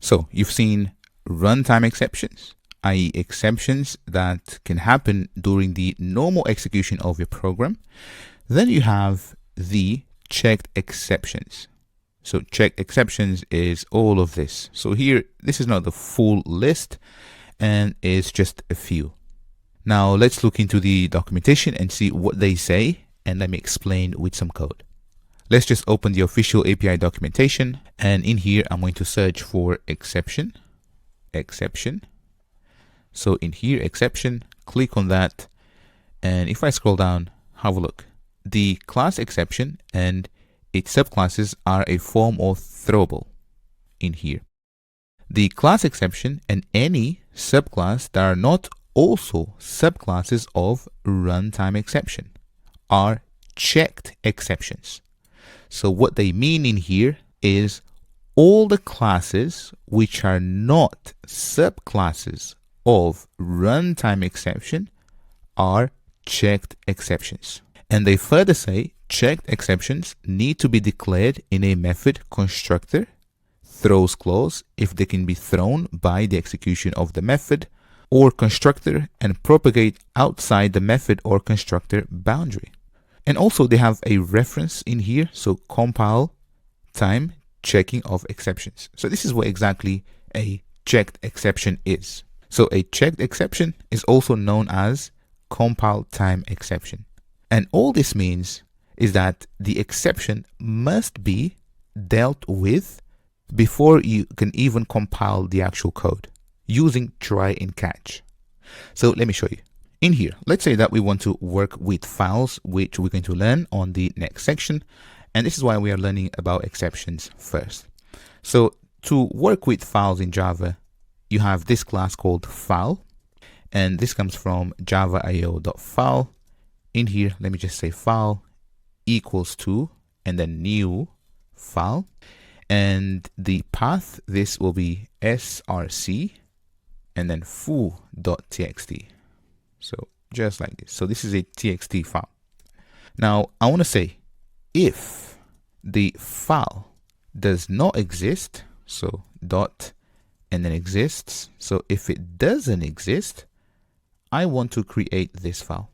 So you've seen runtime exceptions, i.e. exceptions that can happen during the normal execution of your program. Then you have the checked exceptions. So checked exceptions is all of this. So here, this is not the full list and it's just a few. Now let's look into the documentation and see what they say, and let me explain with some code. Let's just open the official API documentation, and in here I'm going to search for exception. So in here, exception, click on that, and if I scroll down, have a look. The class exception and its subclasses are a form of throwable in here. The class exception and any subclass that are not also subclasses of runtime exception are checked exceptions. So what they mean in here is all the classes which are not subclasses of runtime exception are checked exceptions. And they further say checked exceptions need to be declared in a method constructor throws clause if they can be thrown by the execution of the method or constructor and propagate outside the method or constructor boundary. And also they have a reference in here, so compile time checking of exceptions. So this is what exactly a checked exception is. So a checked exception is also known as compile time exception. And all this means is that the exception must be dealt with before you can even compile the actual code using try and catch. So let me show you. In here, let's say that we want to work with files, which we're going to learn on the next section. And this is why we are learning about exceptions first. So to work with files in Java, you have this class called file, and this comes from java.io.file. In here, let me just say file equals to, and then new file. And the path, this will be src, and then foo.txt. So just like this. So this is a txt file. Now I want to say if the file does not exist, so dot and then exists. So if it doesn't exist, I want to create this file.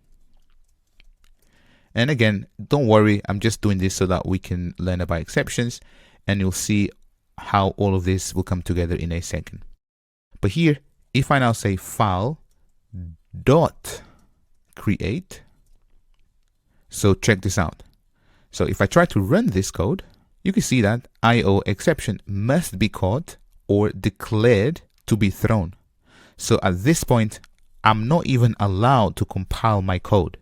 And again, don't worry, I'm just doing this so that we can learn about exceptions, and you'll see how all of this will come together in a second. But here, if I now say file dot create, so check this out. So if I try to run this code, you can see that IO exception must be caught or declared to be thrown. So at this point, I'm not even allowed to compile my code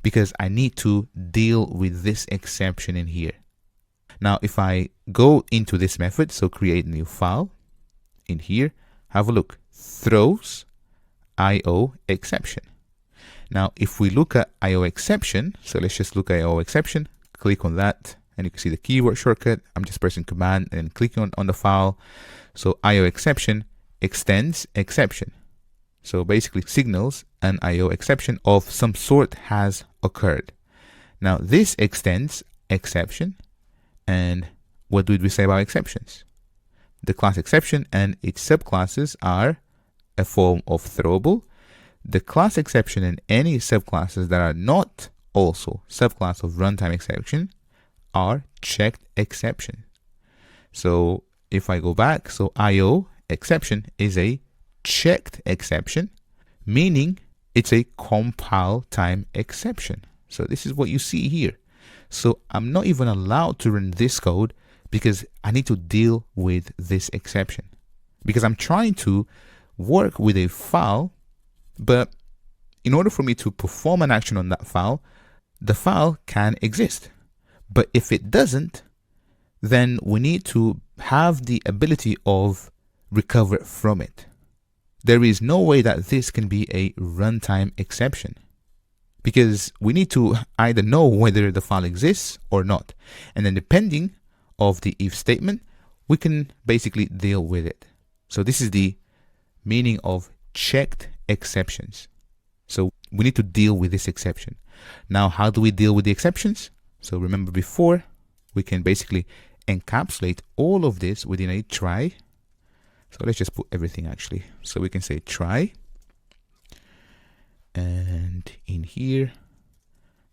because I need to deal with this exception in here. Now, if I go into this method, so create new file in here, have a look, throws IO exception. Now, if we look at IO exception, so let's just look at IO exception, click on that, and you can see the keyboard shortcut. I'm just pressing command and clicking on the file. So IO exception extends exception. So basically signals an IO exception of some sort has occurred. Now this extends exception. And what did we say about exceptions? The class exception and its subclasses are a form of throwable. The class exception and any subclasses that are not also subclass of runtime exception are checked exception. So if I go back, so IO exception is a checked exception, meaning it's a compile time exception. So this is what you see here. So I'm not even allowed to run this code because I need to deal with this exception, because I'm trying to work with a file, but in order for me to perform an action on that file, the file can exist. But if it doesn't, then we need to have the ability of recover from it. There is no way that this can be a runtime exception, because we need to either know whether the file exists or not. And then depending of the if statement, we can basically deal with it. So this is the meaning of checked exceptions. So we need to deal with this exception. Now, how do we deal with the exceptions? So remember before, we can basically encapsulate all of this within a try. So let's just put everything actually. So we can say try, and in here,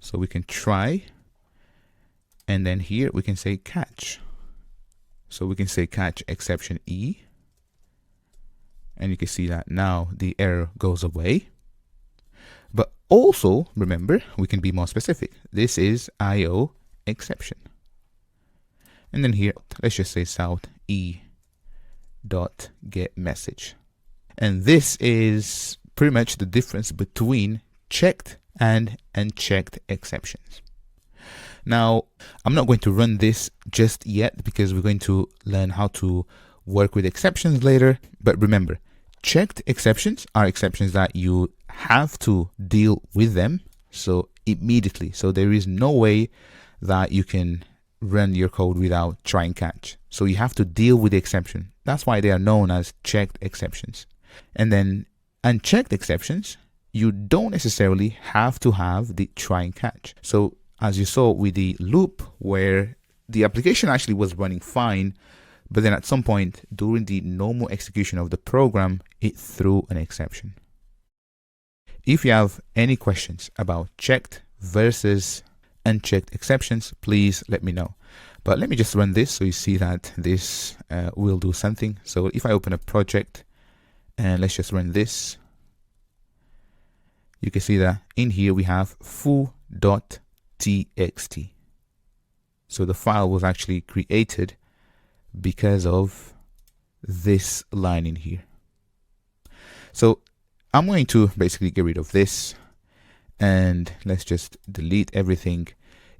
so we can try, and then here we can say catch. So we can say catch exception E, and you can see that now the error goes away. But also remember, we can be more specific. This is IO exception. And then here, let's just say south E dot get message. And this is pretty much the difference between checked and unchecked exceptions. Now, I'm not going to run this just yet because we're going to learn how to work with exceptions later. But remember, checked exceptions are exceptions that you have to deal with them so immediately. So there is no way that you can run your code without try and catch. So you have to deal with the exception. That's why they are known as checked exceptions. And then unchecked exceptions, you don't necessarily have to have the try and catch. So as you saw with the loop, where the application actually was running fine, but then at some point during the normal execution of the program, it threw an exception. If you have any questions about checked versus unchecked exceptions, please let me know. But let me just run this so you see that this will do something. So if I open a project and let's just run this, you can see that in here we have foo.txt. So the file was actually created because of this line in here. So I'm going to basically get rid of this and let's just delete everything.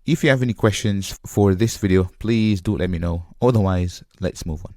If you have any questions for this video, please do let me know. Otherwise, let's move on.